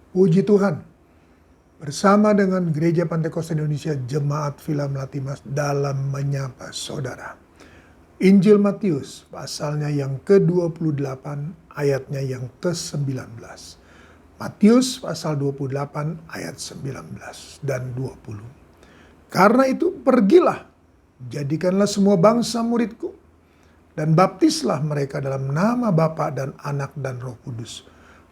Puji Tuhan, bersama dengan Gereja Pantekosta Indonesia Jemaat Villa Melati Mas dalam menyapa saudara. Injil Matius pasalnya yang ke-28 ayatnya yang ke-19. Matius pasal 28 ayat 19 dan 20. Karena itu pergilah, jadikanlah semua bangsa muridku, dan baptislah mereka dalam nama Bapa dan Anak dan Roh Kudus.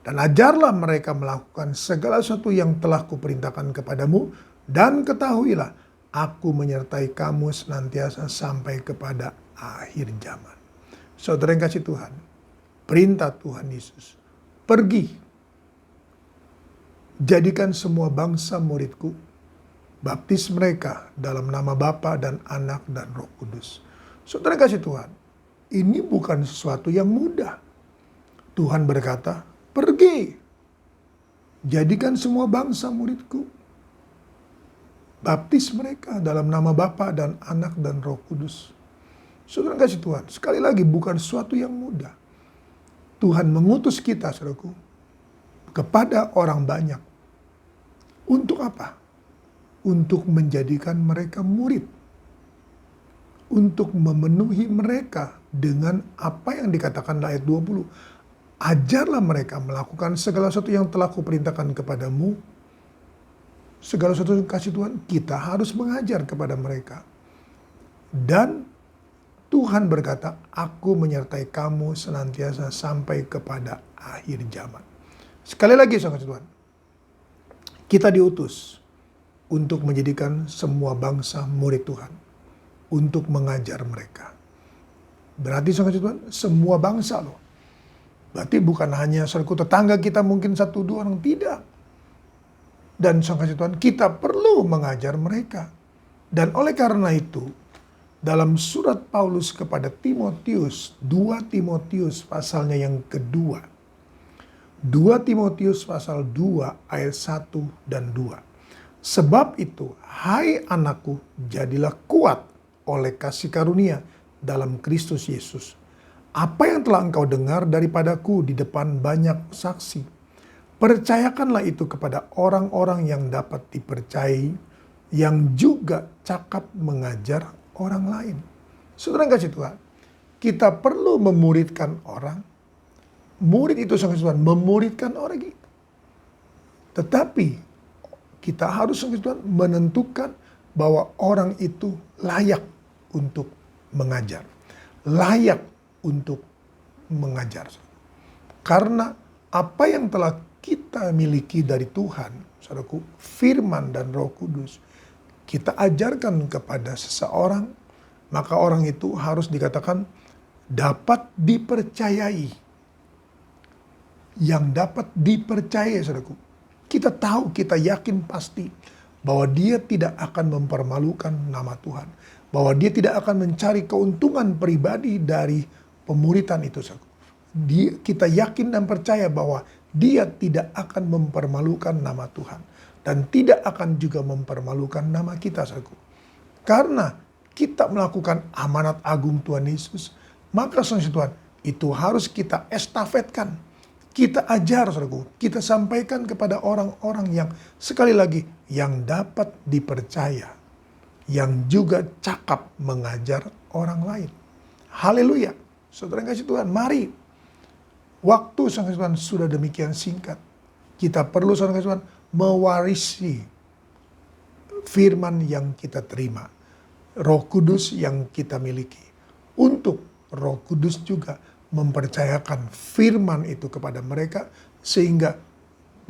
Dan ajarlah mereka melakukan segala sesuatu yang telah kuperintahkan kepadamu, dan ketahuilah, aku menyertai kamu senantiasa sampai kepada akhir zaman. Saudara yang kasih Tuhan, perintah Tuhan Yesus, pergi, jadikan semua bangsa muridku, baptis mereka dalam nama Bapa dan Anak dan Roh Kudus. Saudara yang kasih Tuhan, ini bukan sesuatu yang mudah. Tuhan berkata, pergi, jadikan semua bangsa muridku, baptis mereka dalam nama Bapa dan Anak dan Roh Kudus. Saudara kasih Tuhan, sekali lagi bukan sesuatu yang mudah. Tuhan mengutus kita, saudaraku, kepada orang banyak. Untuk apa? Untuk menjadikan mereka murid. Untuk memenuhi mereka dengan apa yang dikatakan ayat 20. Ajarlah mereka melakukan segala sesuatu yang telah kuperintahkan kepadamu. Segala sesuatu yang kasih Tuhan, kita harus mengajar kepada mereka. Dan Tuhan berkata, aku menyertai kamu senantiasa sampai kepada akhir zaman. Sekali lagi, saudara Tuhan, kita diutus untuk menjadikan semua bangsa murid Tuhan, untuk mengajar mereka. Berarti, saudara Tuhan, semua bangsa loh. Berarti bukan hanya saudaraku tetangga kita mungkin 1-2 orang, tidak. Dan saudara Tuhan, kita perlu mengajar mereka. Dan oleh karena itu, dalam surat Paulus kepada Timotius, 2 Timotius pasalnya yang kedua. 2 Timotius pasal 2 ayat 1 dan 2. Sebab itu, hai anakku, jadilah kuat oleh kasih karunia dalam Kristus Yesus. Apa yang telah engkau dengar daripadaku di depan banyak saksi, percayakanlah itu kepada orang-orang yang dapat dipercayai, yang juga cakap mengajar orang lain. Saudara yang kasih Tuhan, kita perlu memuridkan orang. Murid itu sangat Tuhan, memuridkan orang itu. Tetapi kita harus sangat Tuhan menentukan bahwa orang itu layak untuk mengajar. Layak untuk mengajar. Karena apa yang telah kita miliki dari Tuhan, saudaraku, firman dan Roh Kudus, kita ajarkan kepada seseorang, maka orang itu harus dikatakan dapat dipercayai. Yang dapat dipercayai, saudaraku. Kita tahu, kita yakin pasti bahwa dia tidak akan mempermalukan nama Tuhan. Bahwa dia tidak akan mencari keuntungan pribadi dari pemuritan itu. Kita yakin dan percaya bahwa dia tidak akan mempermalukan nama Tuhan. Dan tidak akan juga mempermalukan nama kita. Karena kita melakukan amanat agung Tuhan Yesus, maka Tuhan, itu harus kita estafetkan. Kita ajar, kita sampaikan kepada orang-orang yang sekali lagi, yang dapat dipercaya. Yang juga cakap mengajar orang lain. Haleluya. Saudara yang kasih Tuhan, mari. Waktu saudara Tuhan sudah demikian singkat. Kita perlu saudara Tuhan mewarisi firman yang kita terima. Roh Kudus yang kita miliki. Untuk Roh Kudus juga mempercayakan firman itu kepada mereka. Sehingga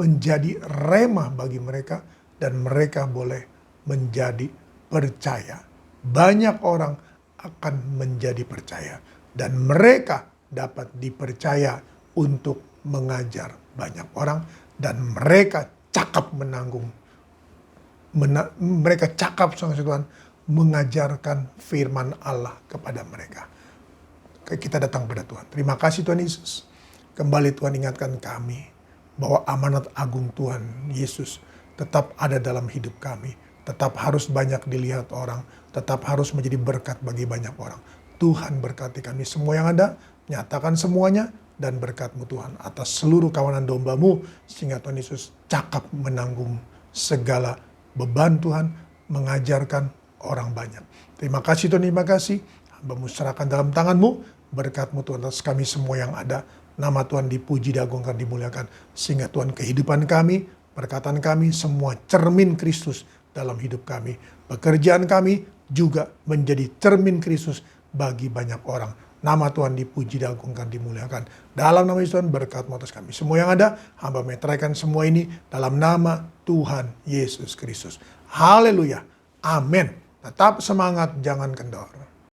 menjadi remah bagi mereka. Dan mereka boleh menjadi percaya. Banyak orang akan menjadi percaya. Dan mereka dapat dipercaya untuk mengajar banyak orang. Dan mereka cakap menanggung. Mereka cakap sama Tuhan mengajarkan firman Allah kepada mereka. Kita datang pada Tuhan. Terima kasih Tuhan Yesus. Kembali Tuhan ingatkan kami bahwa amanat agung Tuhan Yesus tetap ada dalam hidup kami. Tetap harus banyak dilihat orang. Tetap harus menjadi berkat bagi banyak orang. Tuhan berkati kami semua yang ada, nyatakan semuanya, dan berkat-Mu Tuhan atas seluruh kawanan domba-Mu, sehingga Tuhan Yesus cakap menanggung segala beban Tuhan, mengajarkan orang banyak. Terima kasih Tuhan, terima kasih. Hamba-Mu serahkan dalam tangan-Mu, berkat-Mu Tuhan atas kami semua yang ada. Nama Tuhan dipuji, diagungkan, dimuliakan. Sehingga Tuhan kehidupan kami, perkataan kami, semua cermin Kristus dalam hidup kami. Pekerjaan kami juga menjadi cermin Kristus bagi banyak orang. Nama Tuhan dipuji, diagungkan, dimuliakan. Dalam nama Yesus Tuhan, berkat-Mu atas kami. Semua yang ada, hamba meteraikan semua ini dalam nama Tuhan Yesus Kristus. Haleluya. Amin. Tetap semangat, jangan kendor.